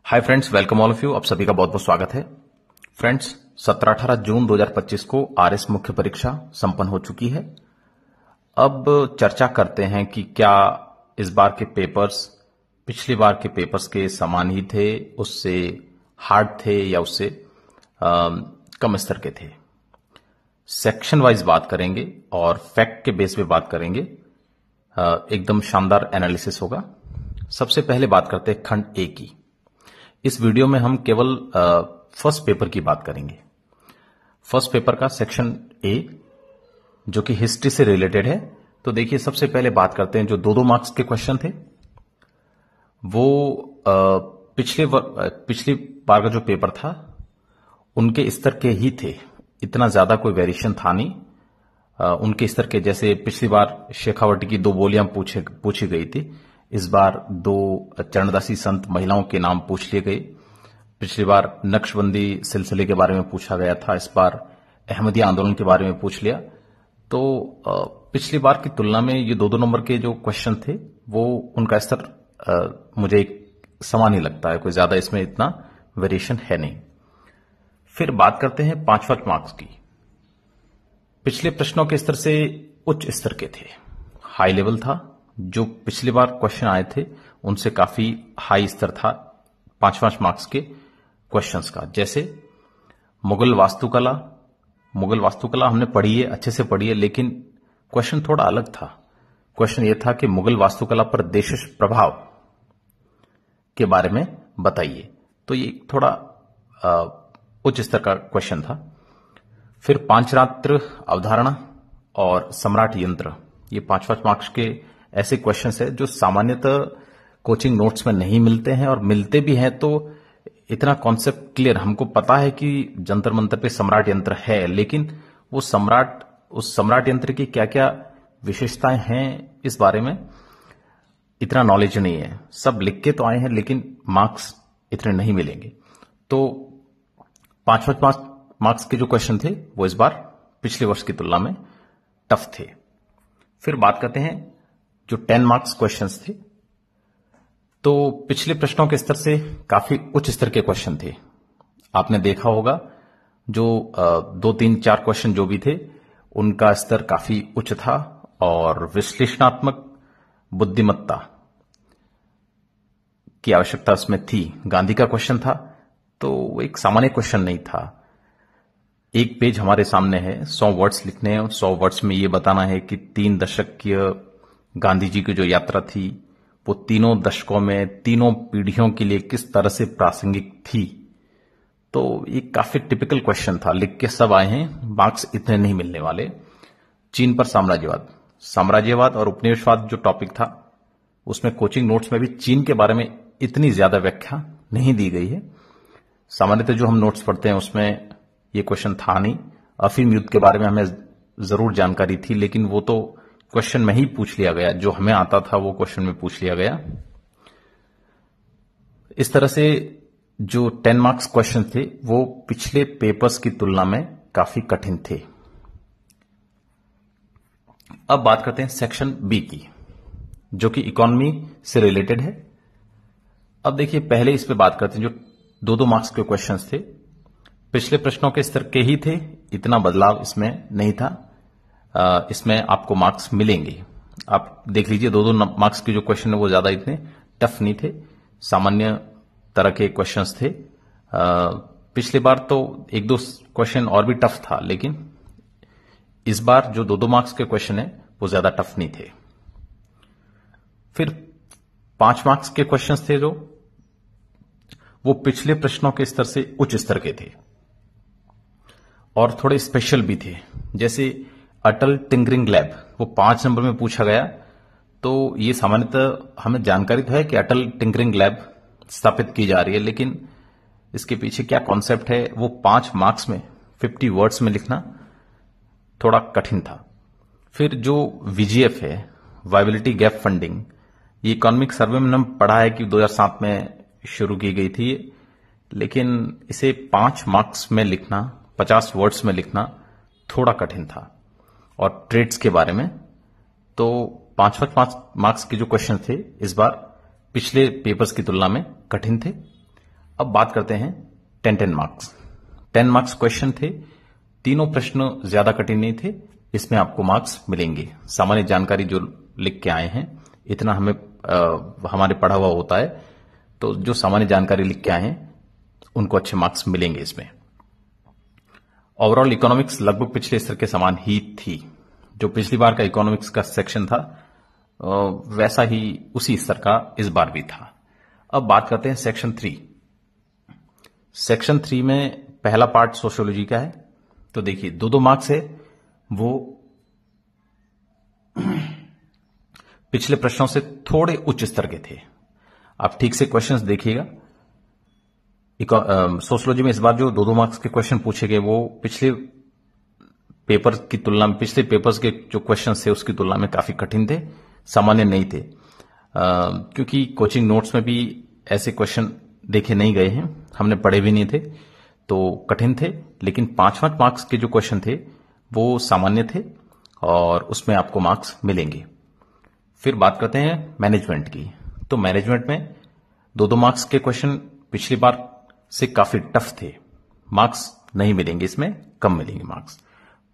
Hi friends, welcome all of you. आप सभी का बहुत बहुत स्वागत है। फ्रेंड्स, 17-18 जून 2025 को आरएस मुख्य परीक्षा संपन्न हो चुकी है। अब चर्चा करते हैं कि क्या इस बार के पेपर्स पिछली बार के पेपर्स के समान ही थे, उससे हार्ड थे या उससे कम स्तर के थे। सेक्शन वाइज बात करेंगे और फैक्ट के बेस पे बात करेंगे। एकदम शानदार एनालिसिस होगा। सबसे पहले बात करते हैं खंड ए की। इस वीडियो में हम केवल फर्स्ट पेपर की बात करेंगे। फर्स्ट पेपर का सेक्शन ए जो कि हिस्ट्री से रिलेटेड है। तो देखिए, सबसे पहले बात करते हैं जो 2-2 मार्क्स के क्वेश्चन थे वो पिछली बार का जो पेपर था उनके स्तर के ही थे। इतना ज्यादा कोई वेरिएशन था नहीं उनके स्तर के। जैसे पिछली बार शेखावटी की 2 बोलियां पूछी गई थी, इस बार 2 चरणदासी संत महिलाओं के नाम पूछ लिए गए। पिछली बार नक्शबंदी सिलसिले के बारे में पूछा गया था, इस बार अहमदिया आंदोलन के बारे में पूछ लिया। तो पिछली बार की तुलना में ये 2-2 नंबर के जो क्वेश्चन थे वो उनका स्तर मुझे समान ही लगता है, कोई ज्यादा इसमें इतना वेरिएशन है नहीं। फिर बात करते हैं 5 मार्क्स की। पिछले प्रश्नों के स्तर से उच्च स्तर के थे, हाई लेवल था। जो पिछली बार क्वेश्चन आए थे उनसे काफी हाई स्तर था 5 मार्क्स के क्वेश्चंस का। जैसे मुगल वास्तुकला हमने पढ़ी है, अच्छे से पढ़ी है, लेकिन क्वेश्चन थोड़ा अलग था। क्वेश्चन यह था कि मुगल वास्तुकला पर देशज प्रभाव के बारे में बताइए। तो ये थोड़ा उच्च स्तर का क्वेश्चन था। फिर पांचरात्र अवधारणा और सम्राट यंत्र, ये 5 मार्क्स के ऐसे क्वेश्चंस है जो सामान्यतः कोचिंग नोट्स में नहीं मिलते हैं, और मिलते भी हैं तो इतना कॉन्सेप्ट क्लियर हमको पता है कि जंतर मंतर पे सम्राट यंत्र है, लेकिन उस सम्राट यंत्र की क्या क्या विशेषताएं हैं इस बारे में इतना नॉलेज नहीं है। सब लिख के तो आए हैं लेकिन मार्क्स इतने नहीं मिलेंगे। तो 5 मार्क्स के जो क्वेश्चन थे वो इस बार पिछले वर्ष की तुलना में टफ थे। फिर बात करते हैं जो 10 मार्क्स क्वेश्चंस थे। तो पिछले प्रश्नों के स्तर से काफी उच्च स्तर के क्वेश्चन थे। आपने देखा होगा जो 2, 3, 4 क्वेश्चन जो भी थे उनका स्तर काफी उच्च था, और विश्लेषणात्मक बुद्धिमत्ता की आवश्यकता उसमें थी। गांधी का क्वेश्चन था तो वो एक सामान्य क्वेश्चन नहीं था। एक पेज हमारे सामने है, 100 वर्ड्स लिखने हैं, 100 वर्ड्स में ये बताना है कि 3 दशक की गांधी जी की जो यात्रा थी वो तीनों दशकों में तीनों पीढ़ियों के लिए किस तरह से प्रासंगिक थी। तो ये काफी टिपिकल क्वेश्चन था, लिख के सब आए हैं, मार्क्स इतने नहीं मिलने वाले। चीन पर साम्राज्यवाद और उपनिवेशवाद जो टॉपिक था उसमें कोचिंग नोट्स में भी चीन के बारे में इतनी ज्यादा व्याख्या नहीं दी गई है। सामान्यतः जो हम नोट्स पढ़ते हैं उसमें ये क्वेश्चन था नहीं। अफीम युद्ध के बारे में हमें जरूर जानकारी थी, लेकिन वो तो क्वेश्चन में ही पूछ लिया गया, जो हमें आता था वो क्वेश्चन में पूछ लिया गया। इस तरह से जो 10 मार्क्स क्वेश्चन थे वो पिछले पेपर्स की तुलना में काफी कठिन थे। अब बात करते हैं सेक्शन बी की, जो कि इकोनॉमी से रिलेटेड है। अब देखिए, पहले इस पे बात करते हैं जो 2-2 मार्क्स के क्वेश्चंस थे। पिछले प्रश्नों के स्तर के ही थे, इतना बदलाव इसमें नहीं था। इसमें आपको मार्क्स मिलेंगे। आप देख लीजिए, 2-2 मार्क्स के जो क्वेश्चन है वो ज्यादा इतने टफ नहीं थे, सामान्य तरह के क्वेश्चंस थे। पिछली बार तो 1-2 क्वेश्चन और भी टफ था, लेकिन इस बार जो 2-2 मार्क्स के क्वेश्चन है वो ज्यादा टफ नहीं थे। फिर 5 मार्क्स के क्वेश्चंस थे जो वो पिछले प्रश्नों के स्तर से उच्च स्तर के थे और थोड़े स्पेशल भी थे। जैसे अटल टिंकरिंग लैब, वो 5 नंबर में पूछा गया। तो ये सामान्यतः हमें जानकारी तो है कि अटल टिंकरिंग लैब स्थापित की जा रही है, लेकिन इसके पीछे क्या कॉन्सेप्ट है वो 5 मार्क्स में 50 वर्ड्स में लिखना थोड़ा कठिन था। फिर जो वीजीएफ है, वायबिलिटी गैप फंडिंग, ये इकोनॉमिक सर्वे में हमने पढ़ा है कि 2007 में शुरू की गई थी, लेकिन इसे 5 मार्क्स में लिखना, 50 वर्ड्स में लिखना थोड़ा कठिन था। और ट्रेड्स के बारे में तो 5 मार्क्स के जो क्वेश्चन थे इस बार पिछले पेपर्स की तुलना में कठिन थे। अब बात करते हैं 10 मार्क्स। 10 मार्क्स क्वेश्चन थे, तीनों प्रश्न ज्यादा कठिन नहीं थे, इसमें आपको मार्क्स मिलेंगे। सामान्य जानकारी जो लिख के आए हैं, इतना हमें हमारे पढ़ा हुआ होता है, तो जो सामान्य जानकारी लिख के आए हैं उनको अच्छे मार्क्स मिलेंगे इसमें। ओवरऑल इकोनॉमिक्स लगभग पिछले स्तर के समान ही थी। जो पिछली बार का इकोनॉमिक्स का सेक्शन था वैसा ही उसी स्तर का इस बार भी था। अब बात करते हैं सेक्शन 3। सेक्शन 3 में पहला पार्ट सोशियोलॉजी का है। तो देखिए 2-2 मार्क्स है, वो पिछले प्रश्नों से थोड़े उच्च स्तर के थे। आप ठीक से क्वेश्चंस देखिएगा। सोशियोलॉजी में इस बार जो 2-2 मार्क्स के क्वेश्चन पूछे गए वो पिछले पेपर की तुलना में, पिछले पेपर्स के जो क्वेश्चन थे उसकी तुलना में काफी कठिन थे, सामान्य नहीं थे। क्योंकि कोचिंग नोट्स में भी ऐसे क्वेश्चन देखे नहीं गए हैं, हमने पढ़े भी नहीं थे, तो कठिन थे। लेकिन 5-5 मार्क्स के जो क्वेश्चन थे वो सामान्य थे और उसमें आपको मार्क्स मिलेंगे। फिर बात करते हैं मैनेजमेंट की। तो मैनेजमेंट में 2-2 मार्क्स के क्वेश्चन पिछली बार से काफी टफ थे, मार्क्स नहीं मिलेंगे, इसमें कम मिलेंगे मार्क्स।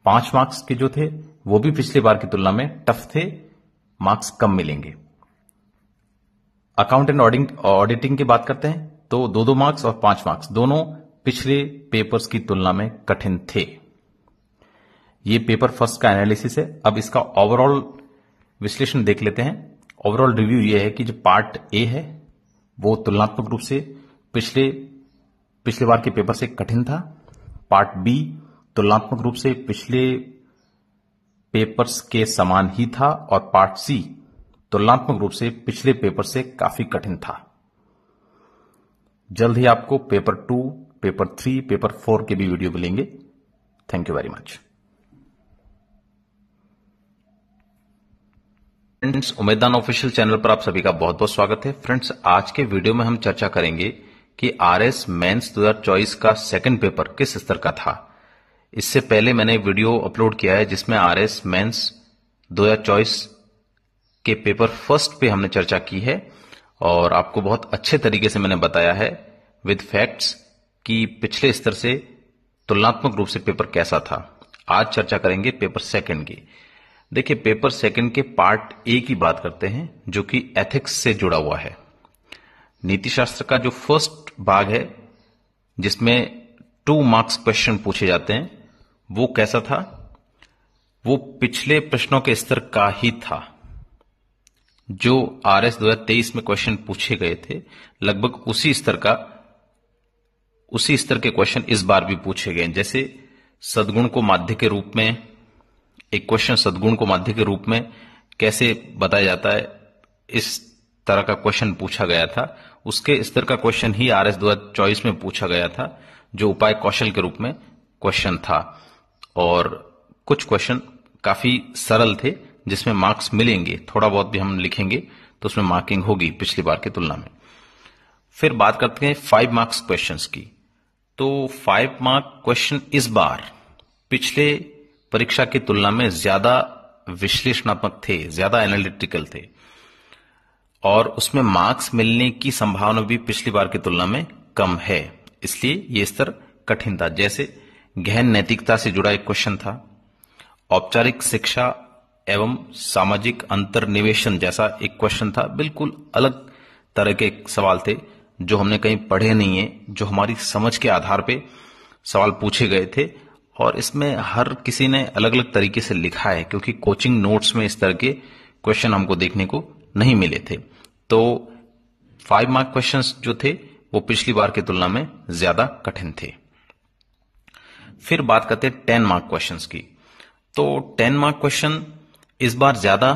5 मार्क्स के जो थे वो भी पिछली बार की तुलना में टफ थे, मार्क्स कम मिलेंगे। अकाउंट एंड ऑडिटिंग की बात करते हैं तो 2-2 मार्क्स और 5 मार्क्स दोनों पिछले पेपर्स की तुलना में कठिन थे। ये पेपर फर्स्ट का एनालिसिस है। अब इसका ओवरऑल विश्लेषण देख लेते हैं। ओवरऑल रिव्यू ये है कि जो पार्ट ए है वो तुलनात्मक रूप से पिछले बार के पेपर से कठिन था। पार्ट बी तुलनात्मक रूप से पिछले पेपर्स के समान ही था और पार्ट सी तुलनात्मक रूप से पिछले पेपर से काफी कठिन था। जल्द ही आपको पेपर 2, पेपर 3, पेपर 4 के भी वीडियो मिलेंगे। Thank you very much. Friends, उम्मीदवान ऑफिशियल चैनल पर आप सभी का बहुत बहुत स्वागत है। फ्रेंड्स, आज के वीडियो में हम चर्चा करेंगे कि आरएस मेंस 2024 का सेकंड पेपर किस स्तर का था। इससे पहले मैंने वीडियो अपलोड किया है जिसमें आरएस मेंस 2024 के पेपर फर्स्ट पे हमने चर्चा की है और आपको बहुत अच्छे तरीके से मैंने बताया है विद फैक्ट्स कि पिछले स्तर से तुलनात्मक रूप से पेपर कैसा था। आज चर्चा करेंगे पेपर सेकंड की। देखिए, पेपर सेकंड के पार्ट ए की बात करते हैं जो कि एथिक्स से जुड़ा हुआ है। नीति शास्त्र का जो फर्स्ट भाग है जिसमें 2 मार्क्स क्वेश्चन पूछे जाते हैं वो कैसा था? वो पिछले प्रश्नों के स्तर का ही था। जो आरएस 2023 में क्वेश्चन पूछे गए थे लगभग उसी स्तर के क्वेश्चन इस बार भी पूछे गए। जैसे सद्गुण को माध्य के रूप में, एक क्वेश्चन सद्गुण को माध्य के रूप में कैसे बताया जाता है, इस तरह का क्वेश्चन पूछा गया था। उसके स्तर का क्वेश्चन ही आरएस 2024 में पूछा गया था जो उपाय कौशल के रूप में क्वेश्चन था। और कुछ क्वेश्चन काफी सरल थे जिसमें मार्क्स मिलेंगे, थोड़ा बहुत भी हम लिखेंगे तो उसमें मार्किंग होगी पिछली बार की तुलना में। फिर बात करते हैं 5 मार्क्स क्वेश्चंस की। तो 5 मार्क क्वेश्चन इस बार पिछले परीक्षा की तुलना में ज्यादा विश्लेषणात्मक थे, ज्यादा एनालिटिकल थे और उसमें मार्क्स मिलने की संभावना भी पिछली बार की तुलना में कम है, इसलिए यह स्तर कठिन था। जैसे गहन नैतिकता से जुड़ा एक क्वेश्चन था, औपचारिक शिक्षा एवं सामाजिक अंतर्निवेशन जैसा एक क्वेश्चन था। बिल्कुल अलग तरह के सवाल थे जो हमने कहीं पढ़े नहीं है, जो हमारी समझ के आधार पे सवाल पूछे गए थे और इसमें हर किसी ने अलग अलग तरीके से लिखा है क्योंकि कोचिंग नोट्स में इस तरह के क्वेश्चन हमको देखने को नहीं मिले थे। तो 5 मार्क क्वेश्चंस जो थे वो पिछली बार की तुलना में ज्यादा कठिन थे। फिर बात करते हैं 10 मार्क क्वेश्चंस की। तो 10 मार्क क्वेश्चन इस बार ज्यादा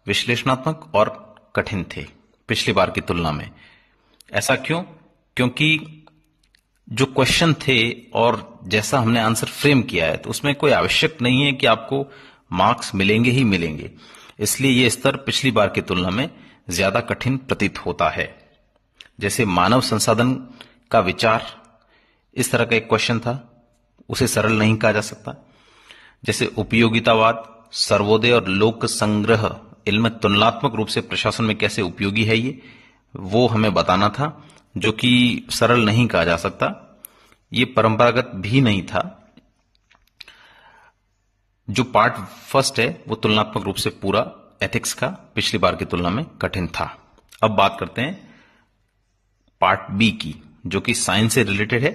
विश्लेषणात्मक और कठिन थे पिछली बार की तुलना में। ऐसा क्यों? क्योंकि जो क्वेश्चन थे और जैसा हमने आंसर फ्रेम किया है तो उसमें कोई आवश्यक नहीं है कि आपको मार्क्स मिलेंगे ही मिलेंगे, इसलिए यह स्तर पिछली बार की तुलना में ज्यादा कठिन प्रतीत होता है। जैसे मानव संसाधन का विचार, इस तरह का एक क्वेश्चन था, उसे सरल नहीं कहा जा सकता। जैसे उपयोगितावाद, सर्वोदय और लोक संग्रह इनमें तुलनात्मक रूप से प्रशासन में कैसे उपयोगी है ये, वो हमें बताना था जो कि सरल नहीं कहा जा सकता, ये परंपरागत भी नहीं था। जो पार्ट फर्स्ट है वो तुलनात्मक रूप से पूरा एथिक्स का पिछली बार की तुलना में कठिन था। अब बात करते हैं पार्ट बी की, जो कि साइंस से रिलेटेड है।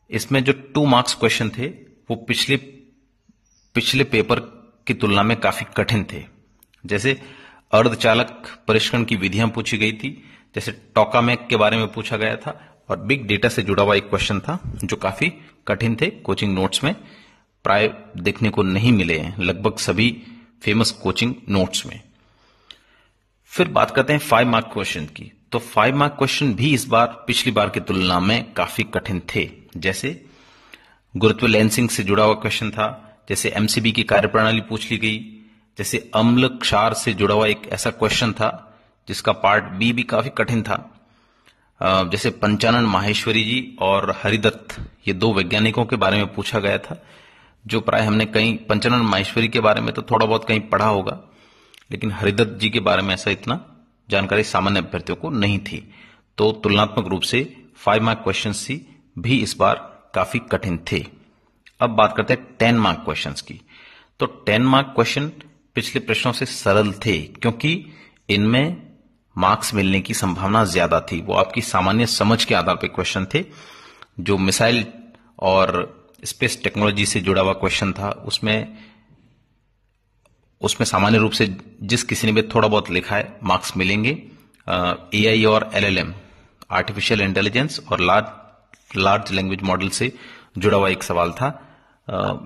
इसमें जो 2 मार्क्स क्वेश्चन थे वो पिछले पेपर की तुलना में काफी कठिन थे। जैसे अर्धचालक परीक्षण की विधियां पूछी गई थी, जैसे टोकामेक के बारे में पूछा गया था, और बिग डेटा से जुड़ा हुआ एक क्वेश्चन था जो काफी कठिन थे। कोचिंग नोट्स में प्राय देखने को नहीं मिले हैं, लगभग सभी फेमस कोचिंग नोट्स में। फिर बात करते हैं 5 मार्क क्वेश्चन की। तो 5 मार्क क्वेश्चन भी इस बार पिछली बार की तुलना में काफी कठिन थे। जैसे गुरुत्व लेंसिंग से जुड़ा हुआ क्वेश्चन था, जैसे एमसीबी की कार्यप्रणाली पूछ ली गई, जैसे अम्ल क्षार से जुड़ा हुआ एक ऐसा क्वेश्चन था जिसका पार्ट बी भी काफी कठिन था। जैसे पंचानन माहेश्वरी जी और हरिदत्त, ये 2 वैज्ञानिकों के बारे में पूछा गया था, जो प्राय हमने कहीं पंचानन माहेश्वरी के बारे में तो थोड़ा बहुत कहीं पढ़ा होगा, लेकिन हरिदत्त जी के बारे में ऐसा इतना जानकारी सामान्य अभ्यर्थियों को नहीं थी। तो तुलनात्मक रूप से 5 मार्क क्वेश्चन भी इस बार काफी कठिन थे। अब बात करते हैं 10 मार्क क्वेश्चंस की। तो 10 मार्क क्वेश्चन पिछले प्रश्नों से सरल थे, क्योंकि इनमें मार्क्स मिलने की संभावना ज्यादा थी। वो आपकी सामान्य समझ के आधार पर क्वेश्चन थे। जो मिसाइल और स्पेस टेक्नोलॉजी से जुड़ा हुआ क्वेश्चन था, उसमें सामान्य रूप से जिस किसी ने भी थोड़ा बहुत लिखा है मार्क्स मिलेंगे। एआई और एलएलएम, आर्टिफिशियल इंटेलिजेंस और लार्ज लैंग्वेज मॉडल से जुड़ा हुआ एक सवाल था।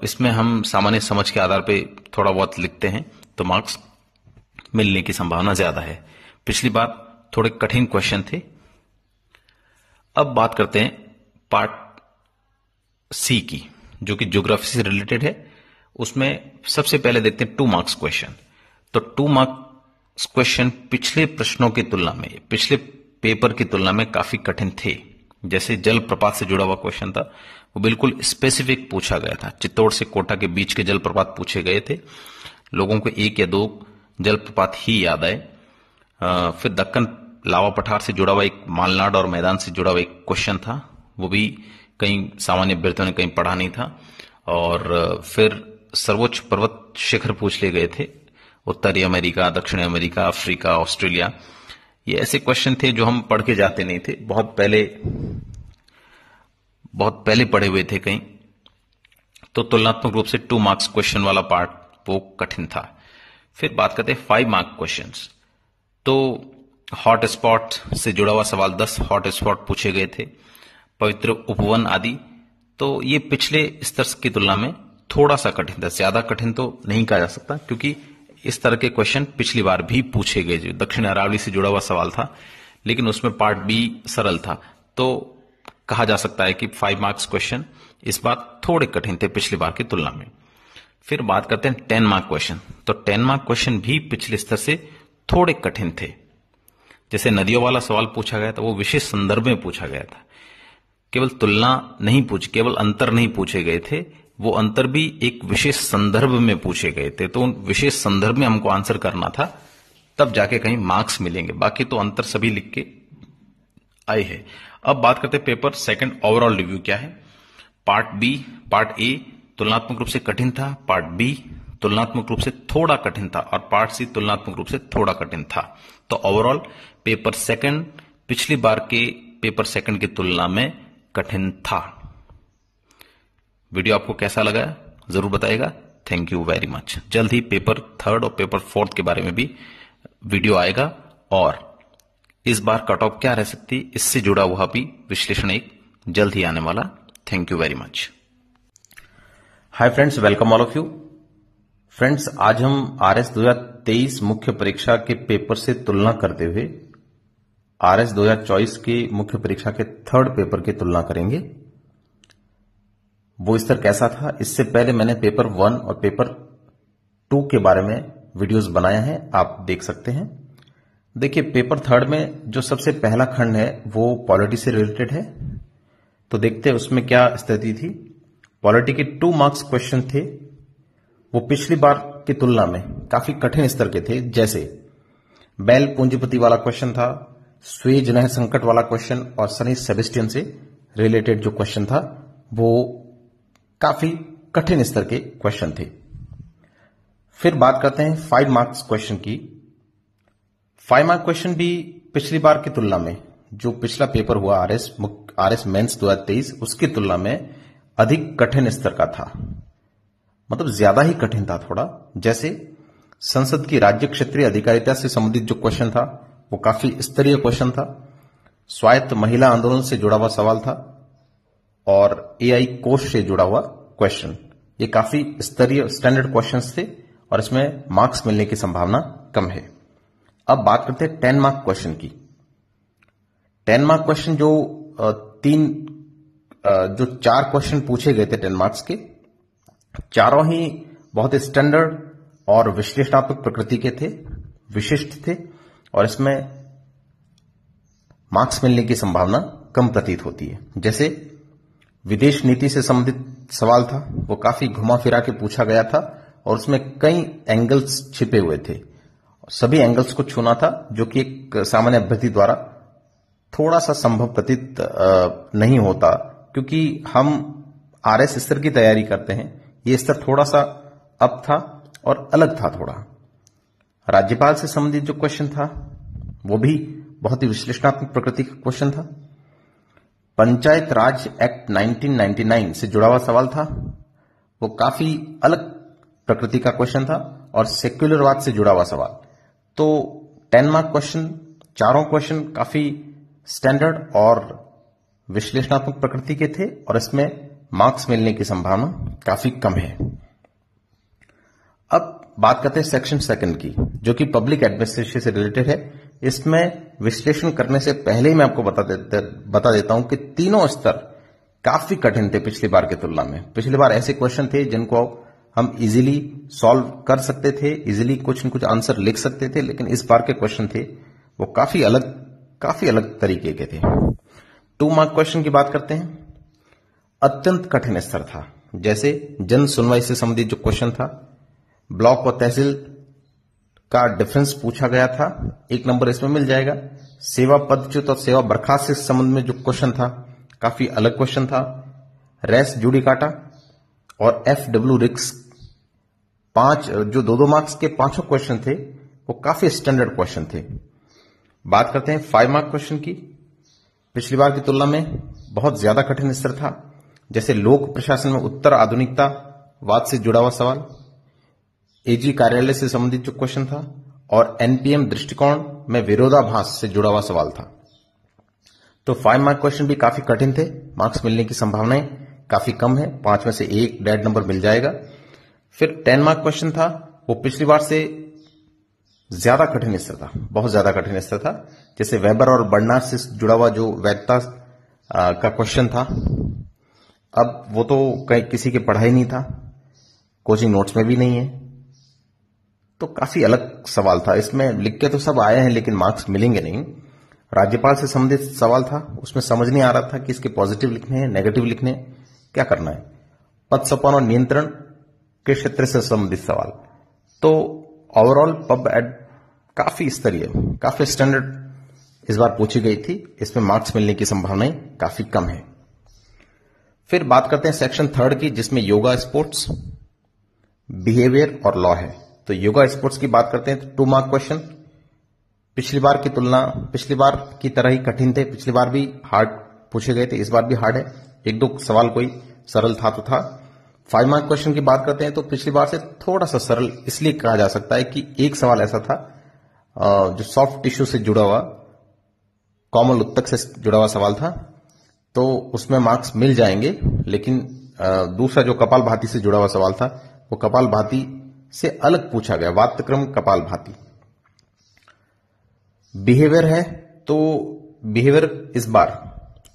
इसमें हम सामान्य समझ के आधार पे थोड़ा बहुत लिखते हैं तो मार्क्स मिलने की संभावना ज्यादा है। पिछली बार थोड़े कठिन क्वेश्चन थे। अब बात करते हैं पार्ट सी की, जो कि ज्योग्राफी से रिलेटेड है। उसमें सबसे पहले देखते हैं 2 मार्क्स क्वेश्चन। तो 2 मार्क्स क्वेश्चन पिछले प्रश्नों की तुलना में, पिछले पेपर की तुलना में काफी कठिन थे। जैसे जलप्रपात से जुड़ा हुआ क्वेश्चन था, वो बिल्कुल स्पेसिफिक पूछा गया था। चित्तौड़ से कोटा के बीच के जलप्रपात पूछे गए थे। लोगों को 1 या 2 जलप्रपात ही याद आए। फिर दक्कन लावा पठार से जुड़ा हुआ एक मालनाड और मैदान से जुड़ा हुआ एक क्वेश्चन था, वो भी कहीं सामान्य अभ्यर्थियों ने कहीं पढ़ा नहीं था। और फिर सर्वोच्च पर्वत शिखर पूछ लिए गए थे, उत्तरी अमेरिका, दक्षिणी अमेरिका, अफ्रीका, ऑस्ट्रेलिया। ये ऐसे क्वेश्चन थे जो हम पढ़ के जाते नहीं थे, बहुत पहले पढ़े हुए थे कहीं। तो तुलनात्मक रूप से 2 मार्क्स क्वेश्चन वाला पार्ट वो कठिन था। फिर बात करते हैं 5 मार्क क्वेश्चंस। तो हॉट स्पॉट से जुड़ा हुआ सवाल, 10 हॉट स्पॉट पूछे गए थे, पवित्र उपवन आदि। तो ये पिछले स्तर की तुलना में थोड़ा सा कठिन था, ज्यादा कठिन तो नहीं कहा जा सकता, क्योंकि इस तरह के क्वेश्चन पिछली बार भी पूछे गए। जो दक्षिण अरावली से जुड़ा हुआ सवाल था, लेकिन उसमें पार्ट बी सरल था। तो कहा जा सकता है कि 5 मार्क्स क्वेश्चन इस बार थोड़े कठिन थे पिछली बार की तुलना में। फिर बात करते हैं 10 मार्क क्वेश्चन। तो 10 मार्क क्वेश्चन भी पिछले स्तर से थोड़े कठिन थे। जैसे नदियों वाला सवाल पूछा गया था, वो विशेष संदर्भ में पूछा गया था। केवल तुलना नहीं केवल अंतर नहीं पूछे गए थे, वो अंतर भी एक विशेष संदर्भ में पूछे गए थे। तो उन विशेष संदर्भ में हमको आंसर करना था, तब जाके कहीं मार्क्स मिलेंगे। बाकी तो अंतर सभी लिख के आए हैं। अब बात करते हैं पेपर सेकंड ओवरऑल रिव्यू क्या है। पार्ट ए तुलनात्मक रूप से कठिन था, पार्ट बी तुलनात्मक रूप से थोड़ा कठिन था, और पार्ट सी तुलनात्मक रूप से थोड़ा कठिन था। तो ओवरऑल पेपर सेकंड पिछली बार के पेपर सेकंड की तुलना में कठिन था। वीडियो आपको कैसा लगा जरूर बताइएगा। Thank you very much. जल्द ही पेपर थर्ड और पेपर फोर्थ के बारे में भी वीडियो आएगा, और इस बार कट ऑफ क्या रह सकती, इससे जुड़ा हुआ भी विश्लेषण एक जल्द ही आने वाला। Thank you very much. Hi friends, welcome all of you. Friends, आज हम आरएस 2023 मुख्य परीक्षा के पेपर से तुलना करते हुए आरएस 2024 की मुख्य परीक्षा के थर्ड पेपर की तुलना करेंगे। वो स्तर कैसा था, इससे पहले मैंने पेपर 1 और पेपर 2 के बारे में वीडियोस बनाए हैं, आप देख सकते हैं। देखिए, पेपर थर्ड में जो सबसे पहला खंड है वो पॉलिटी से रिलेटेड है। तो देखते हैं उसमें क्या स्थिति थी। पॉलिटी के 2 मार्क्स क्वेश्चन थे, वो पिछली बार की तुलना में काफी कठिन स्तर के थे। जैसे बैल पूंजीपति वाला क्वेश्चन था, स्वेज नहर संकट वाला क्वेश्चन और सेंट सेबेस्टियन से रिलेटेड जो क्वेश्चन था वो काफी कठिन स्तर के क्वेश्चन थे। फिर बात करते हैं 5 मार्क्स क्वेश्चन की। 5 मार्क क्वेश्चन भी पिछली बार की तुलना में, जो पिछला पेपर हुआ आरएस मेंस 2023, उसकी तुलना में अधिक कठिन स्तर का था। मतलब ज्यादा ही कठिन था थोड़ा। जैसे संसद की राज्य क्षेत्रीय अधिकारिता से संबंधित जो क्वेश्चन था वो काफी स्तरीय क्वेश्चन था। स्वायत्त महिला आंदोलन से जुड़ा हुआ सवाल था और एआई कोष से जुड़ा हुआ क्वेश्चन। ये काफी स्तरीय स्टैंडर्ड क्वेश्चंस थे और इसमें मार्क्स मिलने की संभावना कम है। अब बात करते हैं 10 मार्क क्वेश्चन की। 10 मार्क क्वेश्चन जो 4 क्वेश्चन पूछे गए थे 10 मार्क्स के, चारों ही बहुत स्टैंडर्ड और विश्लेषणात्मक प्रकृति के थे, विशिष्ट थे और इसमें मार्क्स मिलने की संभावना कम प्रतीत होती है। जैसे विदेश नीति से संबंधित सवाल था, वो काफी घुमा फिरा के पूछा गया था और उसमें कई एंगल्स छिपे हुए थे। सभी एंगल्स को छूना था, जो कि एक सामान्य अभ्यर्थी द्वारा थोड़ा सा संभव प्रतीत नहीं होता, क्योंकि हम आरएस स्तर की तैयारी करते हैं। ये स्तर थोड़ा सा अप था और अलग था थोड़ा। राज्यपाल से संबंधित जो क्वेश्चन था वो भी बहुत ही विश्लेषणात्मक प्रकृति का क्वेश्चन था। पंचायत राज एक्ट 1999 से जुड़ा हुआ सवाल था, वो काफी अलग प्रकृति का क्वेश्चन था और सेक्युलरवाद से जुड़ा हुआ सवाल। तो 10 मार्क क्वेश्चन, चारों क्वेश्चन काफी स्टैंडर्ड और विश्लेषणात्मक प्रकृति के थे और इसमें मार्क्स मिलने की संभावना काफी कम है। अब बात करते हैं सेक्शन 2 की, जो कि पब्लिक एडमिनिस्ट्रेशन से रिलेटेड है। इसमें विश्लेषण करने से पहले ही मैं आपको बता देता हूं कि तीनों स्तर काफी कठिन थे पिछली बार की तुलना में। पिछली बार ऐसे क्वेश्चन थे जिनको हम इजीली सॉल्व कर सकते थे, इजीली कुछ न कुछ आंसर लिख सकते थे, लेकिन इस बार के क्वेश्चन थे वो काफी अलग तरीके के थे। 2 मार्क क्वेश्चन की बात करते हैं। अत्यंत कठिन स्तर था। जैसे जन सुनवाई से संबंधित जो क्वेश्चन था, ब्लॉक और तहसील का डिफरेंस पूछा गया था, 1 नंबर इसमें मिल जाएगा। सेवा पदच्युत और सेवा बर्खास्त से संबंध में जो क्वेश्चन था काफी अलग क्वेश्चन था। रेस जुडिकाटा और एफडब्ल्यू रिक्स, 5 जो 2-2 मार्क्स के 5 क्वेश्चन थे वो काफी स्टैंडर्ड क्वेश्चन थे। बात करते हैं 5 मार्क क्वेश्चन की। पिछली बार की तुलना में बहुत ज्यादा कठिन स्तर था। जैसे लोक प्रशासन में उत्तर आधुनिकतावाद से जुड़ा हुआ सवाल, एजी कार्यालय से संबंधित जो क्वेश्चन था और एनपीएम दृष्टिकोण में विरोधाभास से जुड़ा हुआ सवाल था। तो 5 मार्क क्वेश्चन भी काफी कठिन थे। मार्क्स मिलने की संभावनाएं काफी कम है, 5 में से 1 डेड नंबर मिल जाएगा। फिर 10 मार्क क्वेश्चन था, वो पिछली बार से ज्यादा कठिन स्तर था, बहुत ज्यादा कठिन स्तर था। जैसे वेबर और बर्नार्ड से जुड़ा हुआ जो वैधता का क्वेश्चन था, अब वो तो किसी के पढ़ा ही नहीं था, कोचिंग नोट्स में भी नहीं है, तो काफी अलग सवाल था। इसमें लिख के तो सब आए हैं लेकिन मार्क्स मिलेंगे नहीं। राज्यपाल से संबंधित सवाल था, उसमें समझ नहीं आ रहा था कि इसके पॉजिटिव लिखने हैं, नेगेटिव लिखने हैं, क्या करना है। पद सोपान और नियंत्रण के क्षेत्र से संबंधित सवाल। तो ओवरऑल पब एड काफी स्तरीय, काफी स्टैंडर्ड इस बार पूछी गई थी। इसमें मार्क्स मिलने की संभावनाएं काफी कम है। फिर बात करते हैं सेक्शन 3 की, जिसमें योगा, स्पोर्ट्स, बिहेवियर और लॉ है। तो योगा स्पोर्ट्स की बात करते हैं तो 2 मार्क क्वेश्चन पिछली बार की तरह ही कठिन थे। पिछली बार भी हार्ड पूछे गए थे, इस बार भी हार्ड है। 1-2 सवाल कोई सरल था तो था। 5 मार्क क्वेश्चन की बात करते हैं तो पिछली बार से थोड़ा सा सरल इसलिए कहा जा सकता है कि एक सवाल ऐसा था जो सॉफ्ट टिश्यू से जुड़ा हुआ, कोमल उत्तक से जुड़ा हुआ सवाल था, तो उसमें मार्क्स मिल जाएंगे। लेकिन दूसरा जो कपाल भाती से जुड़ा हुआ सवाल था वो कपाल भाती से अलग पूछा गया, वातक्रम कपाल भाती। बिहेवियर है तो बिहेवियर इस बार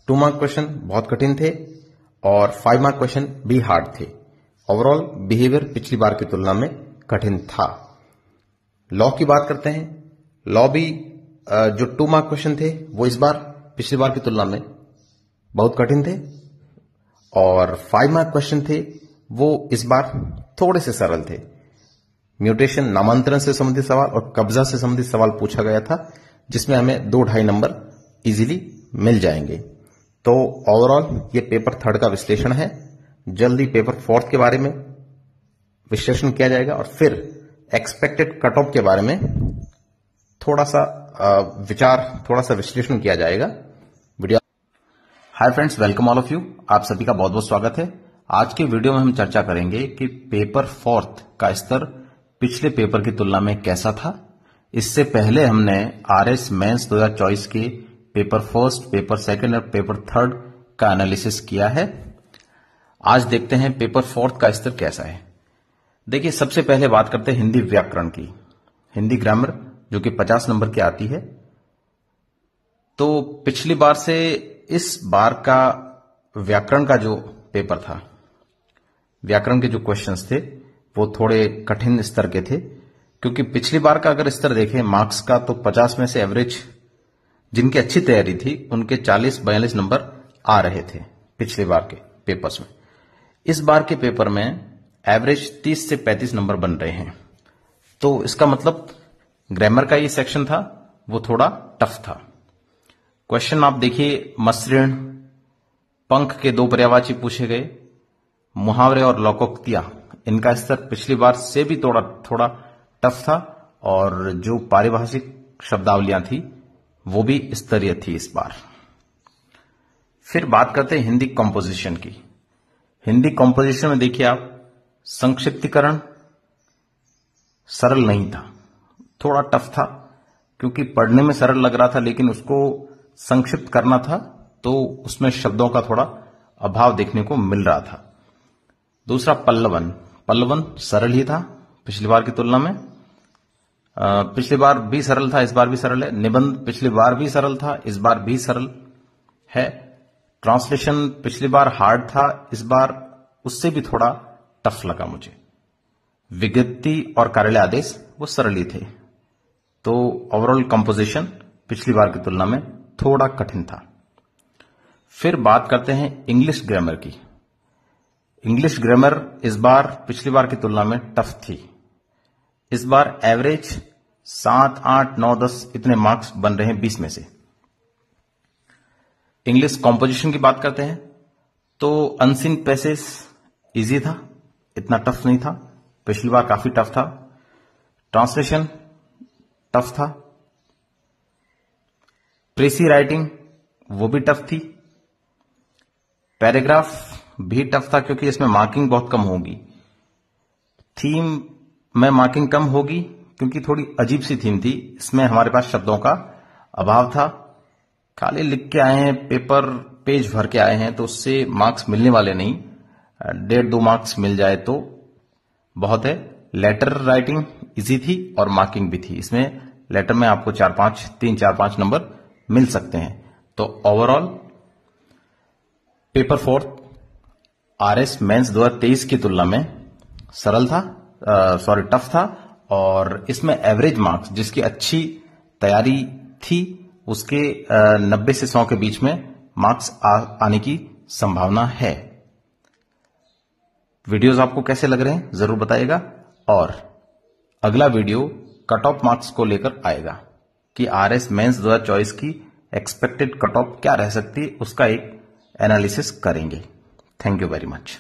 2 मार्क क्वेश्चन बहुत कठिन थे और 5 मार्क क्वेश्चन भी हार्ड थे। ओवरऑल बिहेवियर पिछली बार की तुलना में कठिन था। लॉ की बात करते हैं। लॉ भी जो 2 मार्क क्वेश्चन थे वो इस बार पिछली बार की तुलना में बहुत कठिन थे और 5 मार्क क्वेश्चन थे वो इस बार थोड़े से सरल थे। म्यूटेशन, नामांतरण से संबंधित सवाल और कब्जा से संबंधित सवाल पूछा गया था, जिसमें हमें 2-2.5 नंबर इजीली मिल जाएंगे। तो ओवरऑल ये पेपर थर्ड का विश्लेषण है। जल्दी पेपर फोर्थ के बारे में विश्लेषण किया जाएगा और फिर एक्सपेक्टेड कट ऑफ के बारे में थोड़ा सा विश्लेषण किया जाएगा। Video. Hi friends, welcome all of you. आप सभी का बहुत बहुत स्वागत है। आज के वीडियो में हम चर्चा करेंगे कि पेपर फोर्थ का स्तर पिछले पेपर की तुलना में कैसा था। इससे पहले हमने आरएस मेंस 2024 के पेपर फर्स्ट, पेपर सेकंड और पेपर थर्ड का एनालिसिस किया है। आज देखते हैं पेपर फोर्थ का स्तर कैसा है। देखिए, सबसे पहले बात करते हैं हिंदी व्याकरण की, हिंदी ग्रामर, जो कि 50 नंबर की आती है। तो पिछली बार से इस बार का व्याकरण का जो पेपर था, व्याकरण के जो क्वेश्चंस थे वो थोड़े कठिन स्तर के थे, क्योंकि पिछली बार का अगर स्तर देखें मार्क्स का, तो 50 में से एवरेज जिनकी अच्छी तैयारी थी उनके 40-42 नंबर आ रहे थे पिछली बार के पेपर्स में। इस बार के पेपर में एवरेज 30 से 35 नंबर बन रहे हैं। तो इसका मतलब ग्रामर का ये सेक्शन था वो थोड़ा टफ था। क्वेश्चन आप देखिए, मसृण, पंख के 2 पर्यायवाची पूछे गए, मुहावरे और लोकोक्तियां, इनका स्तर पिछली बार से भी थोड़ा टफ था, और जो पारिभाषिक शब्दावलियां थी वो भी स्तरीय थी इस बार। फिर बात करते हैं हिंदी कॉम्पोजिशन की। हिंदी कॉम्पोजिशन में देखिए आप, संक्षिप्तीकरण सरल नहीं था, थोड़ा टफ था, क्योंकि पढ़ने में सरल लग रहा था लेकिन उसको संक्षिप्त करना था, तो उसमें शब्दों का थोड़ा अभाव देखने को मिल रहा था। दूसरा पल्लवन सरल ही था पिछली बार की तुलना में। पिछली बार भी सरल था, इस बार भी सरल है। निबंध पिछली बार भी सरल था, इस बार भी सरल है। ट्रांसलेशन पिछली बार हार्ड था, इस बार उससे भी थोड़ा टफ लगा मुझे। विज्ञप्ति और कार्यालय आदेश वो सरल ही थे। तो ओवरऑल कंपोजिशन पिछली बार की तुलना में थोड़ा कठिन था। फिर बात करते हैं इंग्लिश ग्रामर की। इंग्लिश ग्रामर इस बार पिछली बार की तुलना में टफ थी। इस बार एवरेज 7, 8, 9, 10 इतने मार्क्स बन रहे हैं 20 में से। इंग्लिश कॉम्पोजिशन की बात करते हैं तो अनसीन पैसेज इजी था, इतना टफ नहीं था, पिछली बार काफी टफ था। ट्रांसलेशन टफ था। प्रेसी राइटिंग वो भी टफ थी। पैराग्राफ भी टफ था, क्योंकि इसमें मार्किंग बहुत कम होगी। थीम में मार्किंग कम होगी क्योंकि थोड़ी अजीब सी थीम थी, इसमें हमारे पास शब्दों का अभाव था। खाली लिख के आए हैं, पेपर पेज भर के आए हैं, तो उससे मार्क्स मिलने वाले नहीं। 1.5-2 मार्क्स मिल जाए तो बहुत है। लेटर राइटिंग इजी थी और मार्किंग भी थी। इसमें लेटर में आपको 3-4-5 नंबर मिल सकते हैं। तो overall paper fourth RS mains 2023 की तुलना में सरल था, टफ था, और इसमें एवरेज मार्क्स जिसकी अच्छी तैयारी थी उसके 90 से 100 के बीच में मार्क्स आने की संभावना है। वीडियोस आपको कैसे लग रहे हैं जरूर बताइएगा, और अगला वीडियो कट ऑफ मार्क्स को लेकर आएगा कि आरएस मेंस 2024 की एक्सपेक्टेड कट ऑफ क्या रह सकती है, उसका एक एनालिसिस करेंगे। Thank you very much.